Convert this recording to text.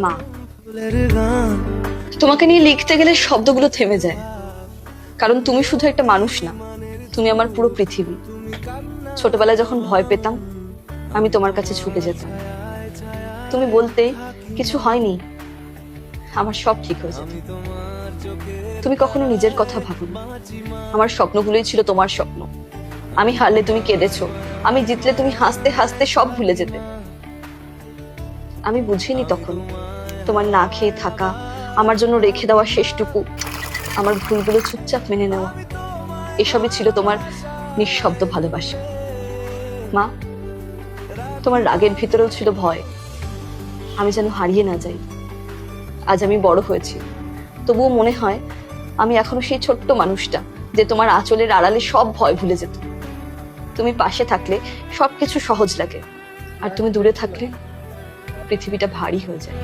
মা। তোমাকে নিয়ে লিখতে গেলে শব্দগুলো থেমে যায়, কারণ তুমি শুধু একটা মানুষ না, তুমি আমার পুরো পৃথিবী। ছোটবেলায় যখন ভয় পেতাম, আমি তোমার কাছে ছুটে যেতাম। তুমি বলতেই কিছু হয়নি, আমার সব ঠিক হয়ে যেত। তুমি কখনো নিজের কথা ভাবোনি, আমার স্বপ্নগুলোই ছিল তোমার স্বপ্ন। আমি হারলে তুমি কেঁদেছো, আমি জিতলে তুমি হাসতে হাসতে সব ভুলে যেতে। আমি বুঝিনি তখন তোমার না খেয়ে থাকা, আমার জন্য রেখে দেওয়া শেষটুকু, আমার ভুলগুলো চুপচাপ মেনে নেওয়া, এসবই ছিল তোমার নিঃশব্দ ভালোবাসা। মা, তোমার রাগের ভিতরেও ছিল ভয়, আমি যেন হারিয়ে না যাই। আজ আমি বড় হয়েছি, তবুও মনে হয় আমি এখনো সেই ছোট্ট মানুষটা, যে তোমার আঁচলের আড়ালে সব ভয় ভুলে যেত। তুমি পাশে থাকলে সবকিছু সহজ লাগে, আর তুমি দূরে থাকলে পৃথিবীটা ভারী হয়ে যায়।